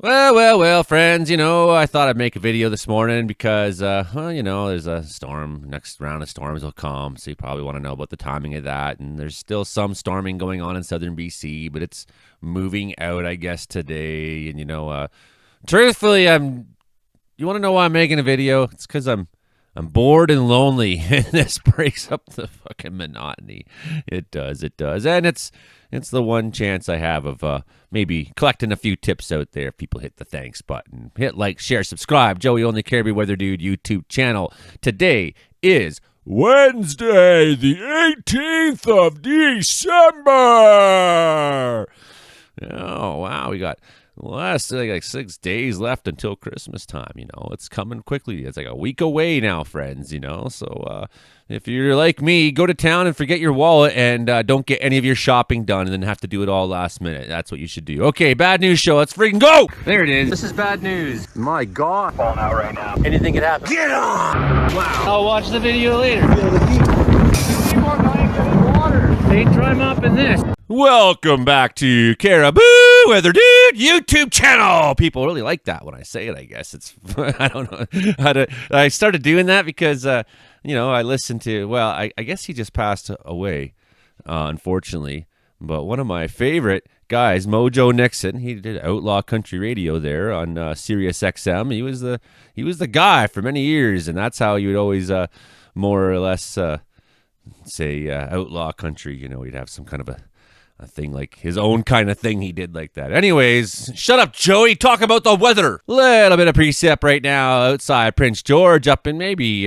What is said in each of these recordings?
Well, friends, I thought I'd make a video this morning because, there's a storm. Next round of storms will come, so you probably want to know about the timing of that. And there's still some storming going on in southern BC, but it's moving out, I guess, today. And, truthfully, you want to know why I'm making a video? It's because I'm bored and lonely, and this breaks up the fucking monotony. It does, and it's the one chance I have of maybe collecting a few tips out there. If people hit the thanks button, hit like, share, subscribe. Joey Only Caribbean Weather Dude YouTube channel. Today is Wednesday, the 18th of December. Oh wow, we got last like 6 days left until Christmas time. It's coming quickly. It's like a week away now, friends. So if you're like me, go to town and forget your wallet and don't get any of your shopping done and then have to do it all last minute. That's what you should do. Okay, bad news show. Let's freaking go. There it is. This is bad news. My God. Falling out right now. Anything could happen. Get on. Wow. I'll watch the video later. Ain't dry mopping this. Welcome back to Caribou Weather Dude YouTube channel. People really like that when I say it, I guess. It's I don't know how to. I started doing that because I listened to, well, I guess he just passed away, unfortunately. But one of my favorite guys, Mojo Nixon, he did Outlaw Country Radio there on Sirius XM. He was the guy for many years, and that's how you would always more or less say outlaw country. He'd have some kind of a thing, like his own kind of thing he did like that. Anyways, shut up, Joey. Talk about the weather. Little bit of precip right now outside Prince George, up in maybe,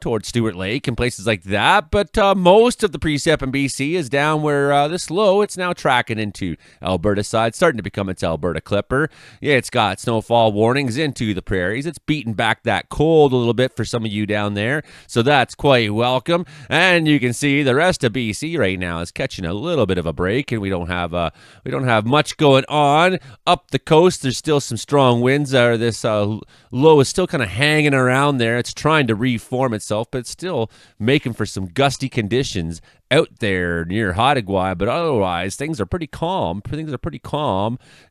towards Stewart Lake and places like that. But most of the precip in BC is down where this low, it's now tracking into Alberta side, starting to become its Alberta Clipper. Yeah, it's got snowfall warnings into the prairies. It's beating back that cold a little bit for some of you down there. So that's quite welcome. And you can see the rest of BC right now is catching a little bit of a break. And we don't have much going on up the coast. There's still some strong winds. This low is still kind of hanging around there. It's trying to reform itself, but it's still making for some gusty conditions out there near Haudegui. But otherwise, things are pretty calm.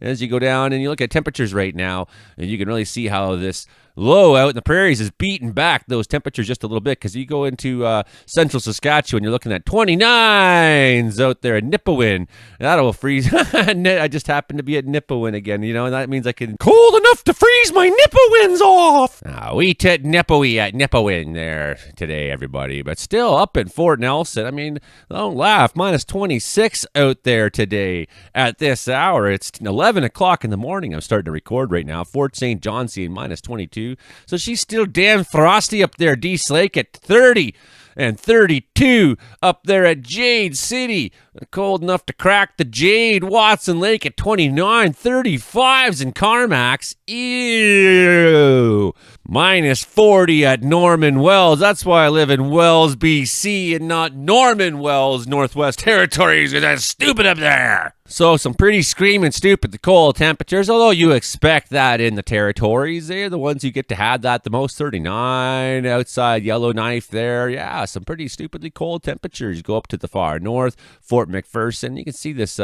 As you go down and you look at temperatures right now, and you can really see how this low out in the prairies is beating back those temperatures just a little bit, because you go into central Saskatchewan, you're looking at 29s out there at Nipawin. That'll freeze. I just happened to be at Nipawin again, and that means I can cold enough to freeze my Nipawins off. We hit Nipawi at Nipawin there today, everybody, but still up in Fort Nelson. I mean, don't laugh, minus 26 out there today at this hour. It's 11 o'clock in the morning. I'm starting to record right now. Fort St. John seeing minus 22. So she's still damn frosty up there. Dease Lake at 30 and 32 up there at Jade City. Cold enough to crack the Jade. Watson Lake at 29, 35s in Carmax. Ew. Minus 40 at Norman Wells. That's why I live in Wells, BC, and not Norman Wells, Northwest Territories. That's stupid up there. So some pretty screaming stupid, the cold temperatures, although you expect that in the territories. They're the ones who get to have that the most. 39 outside Yellowknife there. Yeah, some pretty stupidly cold temperatures. You go up to the far north, Fort McPherson. You can see this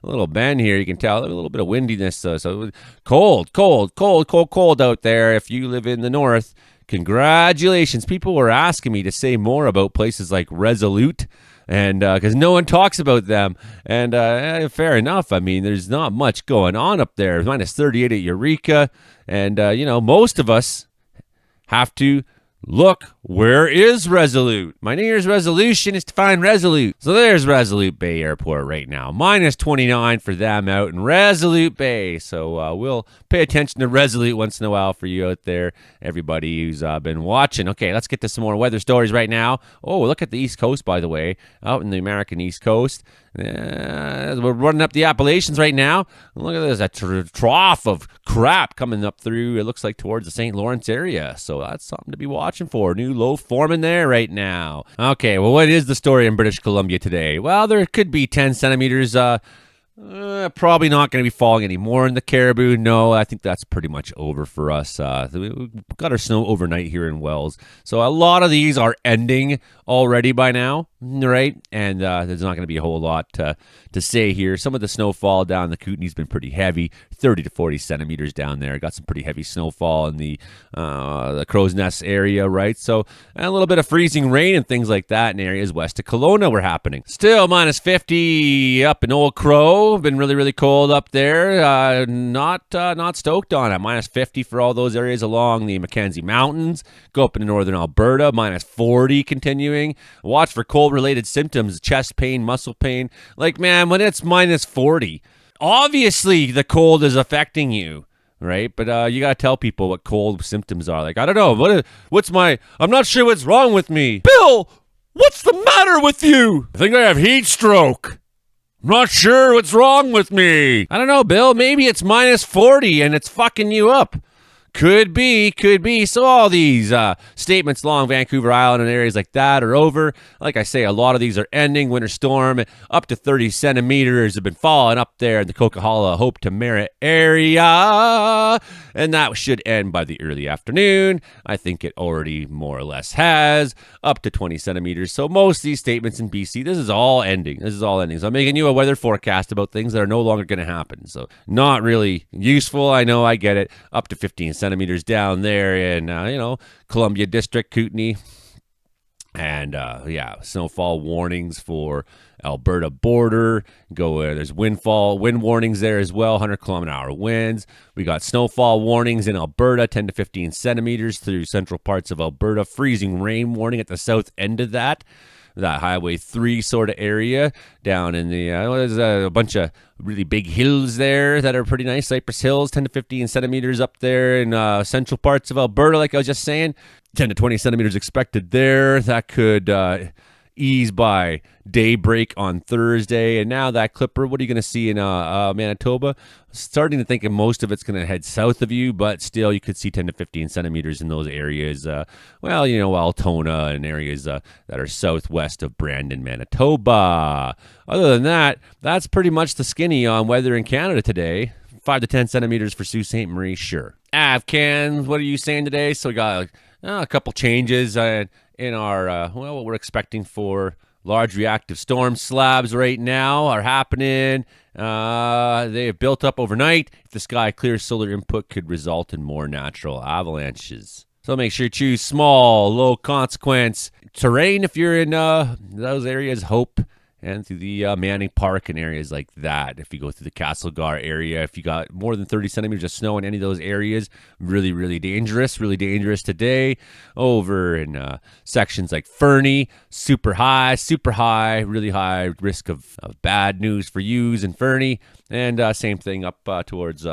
little bend here. You can tell a little bit of windiness. So cold out there if you live in the north. Congratulations. People were asking me to say more about places like Resolute, and because no one talks about them, and fair enough. I mean, there's not much going on up there. Minus 38 at Eureka, and most of us have to look, where is Resolute? My New Year's resolution is to find Resolute. So there's Resolute Bay Airport right now. Minus 29 for them out in Resolute Bay. So we'll pay attention to Resolute once in a while for you out there, everybody who's been watching. Okay, let's get to some more weather stories right now. Oh, look at the East Coast, by the way, out in the American East Coast. We're running up the Appalachians right now. Look at this, a trough of crap coming up through, it looks like, towards the St. Lawrence area. So that's something to be watching for. New low forming there right now. Okay, well, what is the story in British Columbia today? Well, there could be 10 centimeters Probably not going to be falling any more in the Caribou. No, I think that's pretty much over for us. We got our snow overnight here in Wells. So a lot of these are ending already by now, right? And there's not going to be a whole lot to say here. Some of the snowfall down the Kootenai's been pretty heavy, 30 to 40 centimeters down there. Got some pretty heavy snowfall in the Crow's Nest area, right? So and a little bit of freezing rain and things like that in areas west of Kelowna were happening. Still minus 50 up in Old Crow. Been really, really cold up there. Not stoked on it. Minus 50 for all those areas along the Mackenzie Mountains. Go up into northern Alberta. Minus 40 continuing. Watch for cold-related symptoms, chest pain, muscle pain. Like, man, when it's minus 40, obviously the cold is affecting you. Right, but you gotta tell people what cold symptoms are. Like, I don't know, I'm not sure what's wrong with me. Bill, what's the matter with you? I think I have heat stroke. I'm not sure what's wrong with me. I don't know, Bill. Maybe it's minus 40 and it's fucking you up. Could be. So all these statements along Vancouver Island and areas like that are over. Like I say, a lot of these are ending. Winter storm up to 30 centimeters have been falling up there in the Coquihalla, Hope to Merritt area. And that should end by the early afternoon. I think it already more or less has. Up to 20 centimeters. So most of these statements in BC, this is all ending. So I'm making you a weather forecast about things that are no longer going to happen. So not really useful. I know, I get it. Up to 15 centimeters down there in, Columbia District, Kootenay. And, snowfall warnings for Alberta border. There's wind warnings there as well, 100-kilometer-hour winds. We got snowfall warnings in Alberta, 10 to 15 centimeters through central parts of Alberta. Freezing rain warning at the south end of that Highway 3 sort of area down in the, there's a bunch of really big hills there that are pretty nice. Cypress Hills, 10 to 15 centimeters up there in central parts of Alberta, like I was just saying. 10 to 20 centimeters expected there. That could ease by daybreak on Thursday. And now that clipper, what are you going to see in Manitoba? Starting to think most of it's going to head south of you, but still you could see 10 to 15 centimeters in those areas. Altona and areas that are southwest of Brandon, Manitoba. Other than that, that's pretty much the skinny on weather in Canada today. 5 to 10 centimeters for Sault Ste. Marie, sure. Avcan, what are you saying today? So we got a couple changes in our, what we're expecting for large reactive storm slabs right now are happening. They have built up overnight. If the sky clears, solar input could result in more natural avalanches. So make sure you choose small, low consequence terrain if you're in those areas. Hope. And through the Manning Park and areas like that. If you go through the Castlegar area, if you got more than 30 centimeters of snow in any of those areas, really, really dangerous today. Over in sections like Fernie, super high, really high risk of bad news for yous in Fernie. And same thing up towards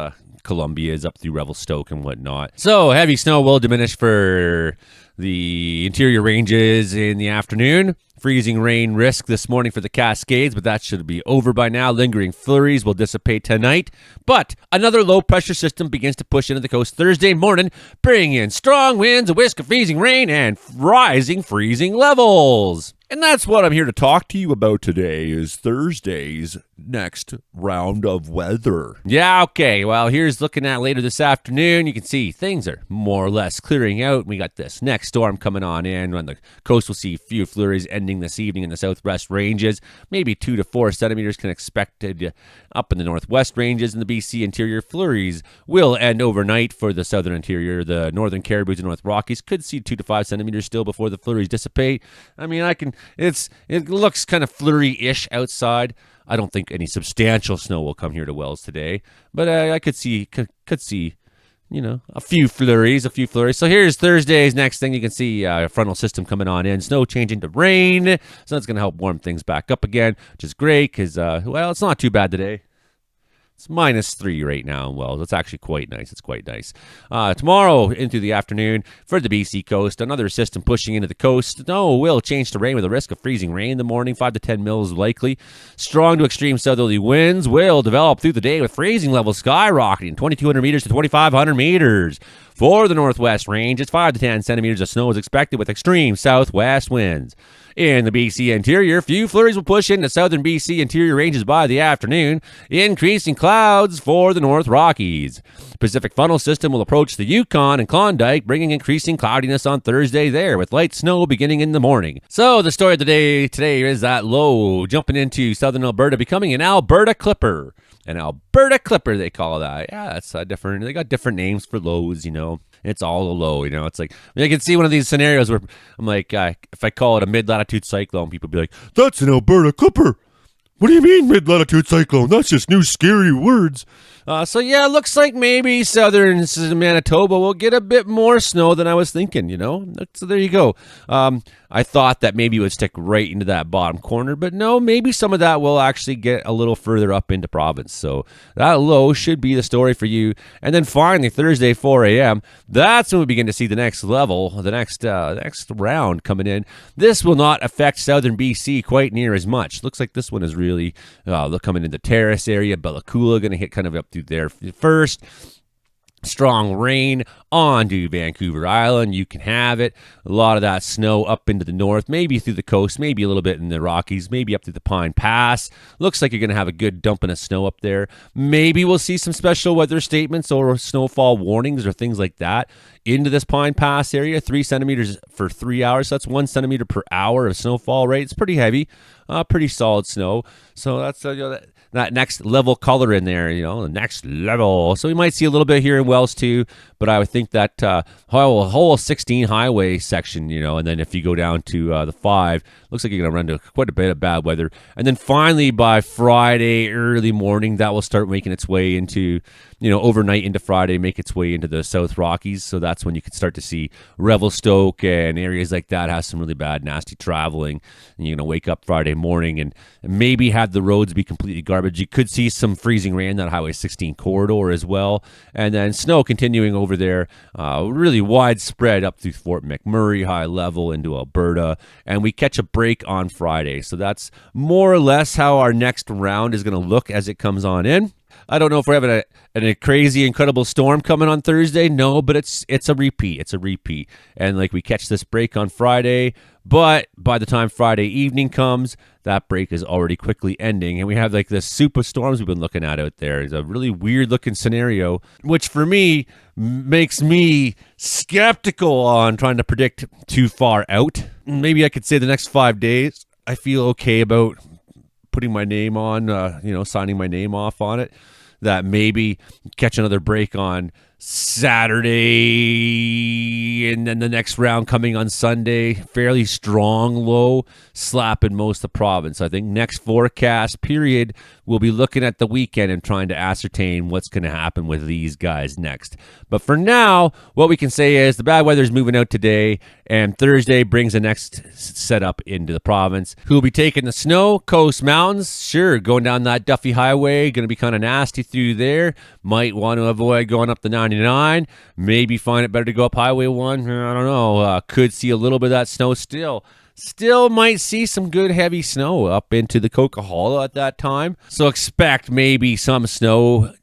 Columbia is up through Revelstoke and whatnot. So heavy snow will diminish for the interior ranges in the afternoon. Freezing rain risk this morning for the Cascades, but that should be over by now. Lingering flurries will dissipate tonight. But another low-pressure system begins to push into the coast Thursday morning, bringing in strong winds, a whisk of freezing rain, and rising freezing levels. And that's what I'm here to talk to you about today is Thursday's next round of weather. Yeah, okay. Well, here's looking at later this afternoon. You can see things are more or less clearing out. We got this next storm coming on in. On the coast, we'll see a few flurries ending this evening in the southwest ranges. Maybe 2 to 4 centimeters can expected up in the northwest ranges. In the BC interior, flurries will end overnight for the southern interior. The northern Caribous and North Rockies could see 2 to 5 centimeters still before the flurries dissipate. I mean, it looks kind of flurry-ish outside. I don't think any substantial snow will come here to Wells today, but I could see, a few flurries. So here's Thursday's next thing. You can see a frontal system coming on in, snow changing to rain. So that's going to help warm things back up again, which is great because, it's not too bad today. It's -3 right now in Wells. It's actually quite nice. It's quite nice. Tomorrow into the afternoon for the BC coast, another system pushing into the coast. Snow will change to rain with a risk of freezing rain in the morning. 5 to 10 mils likely. Strong to extreme southerly winds will develop through the day with freezing levels skyrocketing 2,200 meters to 2,500 meters. For the Northwest Range, it's 5 to 10 centimeters of snow is expected with extreme southwest winds. In the BC interior, few flurries will push into southern BC interior ranges by the afternoon, increasing clouds for the North Rockies. Pacific funnel system will approach the Yukon and Klondike, bringing increasing cloudiness on Thursday there, with light snow beginning in the morning. So the story of the day today is that low jumping into southern Alberta, becoming an Alberta Clipper. An Alberta Clipper, they call that. Yeah, that's different. They got different names for lows, you know. It's all a low, you know. It's like, I can see one of these scenarios where I'm like, if I call it a mid-latitude cyclone, people be like, that's an Alberta Clipper. What do you mean mid-latitude cyclone? That's just new scary words. So yeah, it looks like maybe southern Manitoba will get a bit more snow than I was thinking, you know. So there you go. I thought that maybe it would stick right into that bottom corner, but no, maybe some of that will actually get a little further up into province. So that low should be the story for you. And then finally, Thursday, 4 a.m., that's when we begin to see the next level, the next round coming in. This will not affect southern BC quite near as much. Looks like this one is really coming in the Terrace area. Bella Coola going to hit kind of up through there first. Strong rain onto Vancouver Island. You can have it. A lot of that snow up into the north, maybe through the coast, maybe a little bit in the Rockies, maybe up to the Pine Pass. Looks like you're going to have a good dumping of snow up there. Maybe we'll see some special weather statements or snowfall warnings or things like that into this Pine Pass area. 3 centimeters for 3 hours. So that's 1 centimeter per hour of snowfall, right? It's pretty heavy, pretty solid snow. So that's that next level color in there, you know, the next level. So we might see a little bit here in Wells too, but I would think that whole 16 highway section, you know, and then if you go down to the 5, looks like you're going to run into quite a bit of bad weather. And then finally by Friday early morning, that will start making its way into, you know, overnight into Friday, make its way into the South Rockies. So that's when you can start to see Revelstoke and areas like that have some really bad, nasty traveling. And you're going to wake up Friday morning and maybe have the roads be completely garbage. You could see some freezing rain, that Highway 16 corridor as well. And then snow continuing over there, really widespread up through Fort McMurray, high level into Alberta. And we catch a break on Friday. So that's more or less how our next round is going to look as it comes on in. I don't know if we're having a crazy, incredible storm coming on Thursday. No, but it's a repeat. It's a repeat. And like we catch this break on Friday, but by the time Friday evening comes, that break is already quickly ending. And we have like the super storms we've been looking at out there. It's a really weird looking scenario, which for me makes me skeptical on trying to predict too far out. Maybe I could say the next 5 days, I feel okay about putting my name on, signing my name off on it, that maybe catch another break on Saturday, and then the next round coming on Sunday. Fairly strong low slapping most of the province. I think next forecast period, we'll be looking at the weekend and trying to ascertain what's going to happen with these guys next. But for now, what we can say is the bad weather is moving out today, and Thursday brings the next setup into the province. Who will be taking the snow? Coast Mountains. Sure, going down that Duffy Highway, going to be kind of nasty through there. Might want to avoid going up the 99. Maybe find it better to go up Highway 1. I don't know. Could see a little bit of that snow still. Still might see some good heavy snow up into the Coquihalla at that time. So expect maybe some snow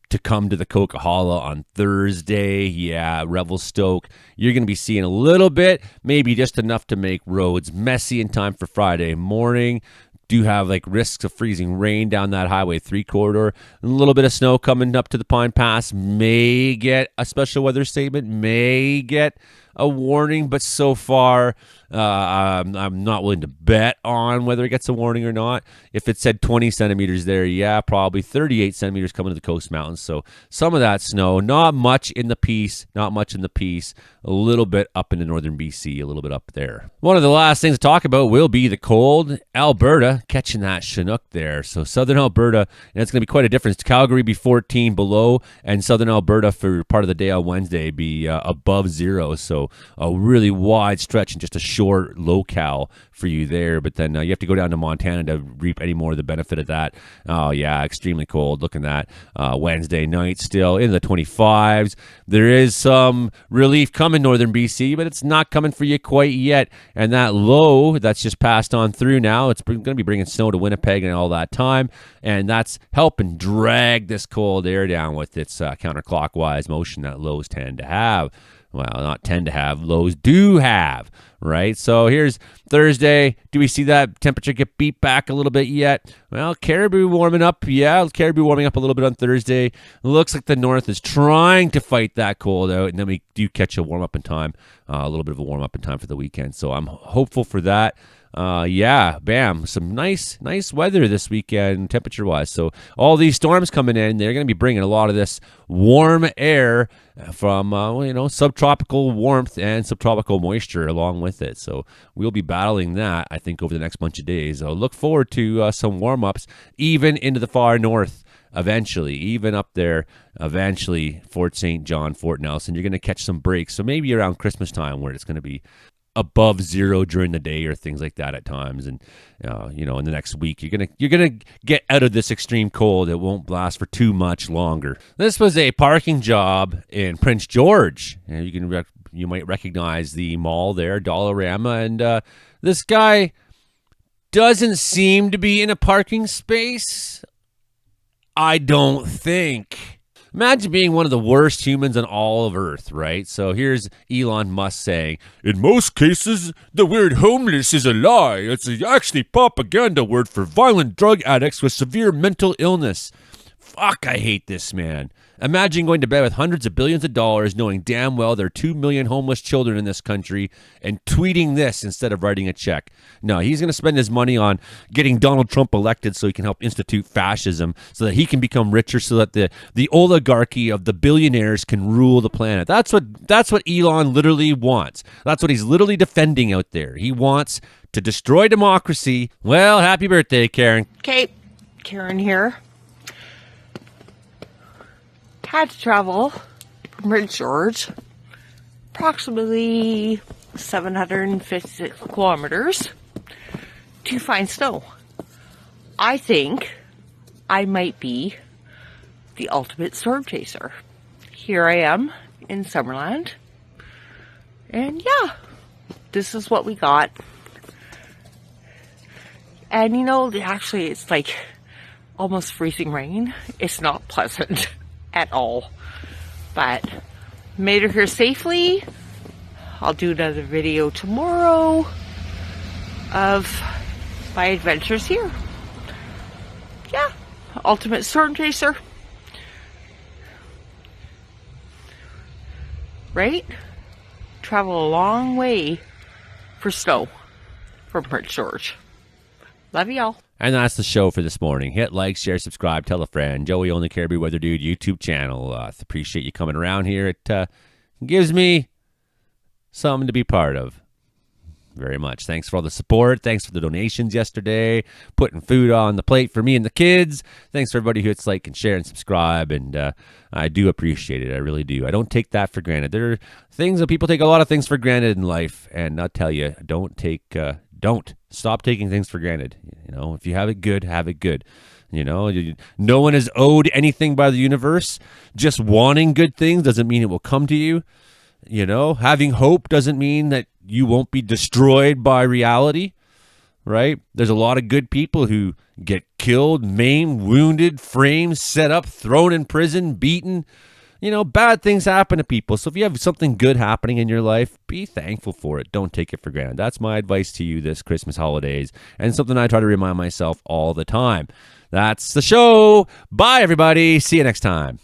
to come to the Coquihalla on Thursday. Yeah, Revelstoke. You're going to be seeing a little bit, maybe just enough to make roads messy in time for Friday morning. Do have like risks of freezing rain down that Highway 3 corridor. A little bit of snow coming up to the Pine Pass. May get a special weather statement. May get a warning, but so far I'm not willing to bet on whether it gets a warning or not. If it said 20 centimeters there, yeah, probably 38 centimeters coming to the Coast Mountains. So some of that snow, not much in the piece, a little bit up into northern BC, a little bit up there. One of the last things to talk about will be the cold. Alberta catching that Chinook there. So southern Alberta, and it's going to be quite a difference. Calgary be 14 below, and southern Alberta for part of the day on Wednesday be above zero. So So a really wide stretch and just a short locale for you there. But then you have to go down to Montana to reap any more of the benefit of that. Oh, yeah, extremely cold. Looking at Wednesday night still in the 25s. There is some relief coming northern BC, but it's not coming for you quite yet. And that low that's just passed on through now, it's going to be bringing snow to Winnipeg and all that time. And that's helping drag this cold air down with its counterclockwise motion that lows tend to have. Well, not tend to have, lows do have, right? So here's Thursday. Do we see that temperature get beat back a little bit yet? Well, Caribou warming up. Yeah, Caribou warming up a little bit on Thursday. Looks like the north is trying to fight that cold out, and then we do catch a warm-up in time, a little bit of a warm-up in time for the weekend. So I'm hopeful for that. Yeah, bam, some nice weather this weekend temperature-wise. So all these storms coming in, they're going to be bringing a lot of this warm air from, subtropical warmth and subtropical moisture along with it. So we'll be battling that, I think, over the next bunch of days. So look forward to some warm-ups, even into the far north. Eventually, even up there, eventually, Fort St. John, Fort Nelson, you're going to catch some breaks. So maybe around Christmas time where it's going to be above zero during the day or things like that at times. And, in the next week, you're gonna get out of this extreme cold. It won't last for too much longer. This was a parking job in Prince George. You might recognize the mall there, Dollarama. And this guy doesn't seem to be in a parking space. I don't think. Imagine being one of the worst humans on all of Earth, right? So here's Elon Musk saying, in most cases, the word homeless is a lie. It's actually propaganda word for violent drug addicts with severe mental illness. Fuck, I hate this man. Imagine going to bed with hundreds of billions of dollars, knowing damn well there are 2 million homeless children in this country, and tweeting this instead of writing a check. No, he's going to spend his money on getting Donald Trump elected so he can help institute fascism, so that he can become richer, so that the oligarchy of the billionaires can rule the planet. That's what Elon literally wants. That's what he's literally defending out there. He wants to destroy democracy. Well, happy birthday, Karen. Okay, Karen here. Had to travel from Prince George, approximately 756 kilometers to find snow. I think I might be the ultimate storm chaser. Here I am in Summerland, and yeah, this is what we got. And actually it's like almost freezing rain. It's not pleasant at all, but made her here safely. I'll do another video tomorrow of my adventures here. Yeah, ultimate storm chaser, right? Travel a long way for snow from Prince George. Love y'all. And that's the show for this morning. Hit like, share, subscribe, tell a friend. Joey Only Caribou Weather Dude YouTube channel. Appreciate you coming around here. It gives me something to be part of. Very much. Thanks for all the support. Thanks for the donations yesterday. Putting food on the plate for me and the kids. Thanks for everybody who hits like and share and subscribe. And I do appreciate it. I really do. I don't take that for granted. There are things that people take a lot of things for granted in life. And I'll tell you, don't stop taking things for granted. If you have it good, have it good. No one is owed anything by the universe. Just wanting good things doesn't mean it will come to you. Having hope doesn't mean that you won't be destroyed by reality, right? There's a lot of good people who get killed, maimed, wounded, framed, set up, thrown in prison, beaten. Bad things happen to people. So if you have something good happening in your life, be thankful for it. Don't take it for granted. That's my advice to you this Christmas holidays, and something I try to remind myself all the time. That's the show. Bye, everybody. See you next time.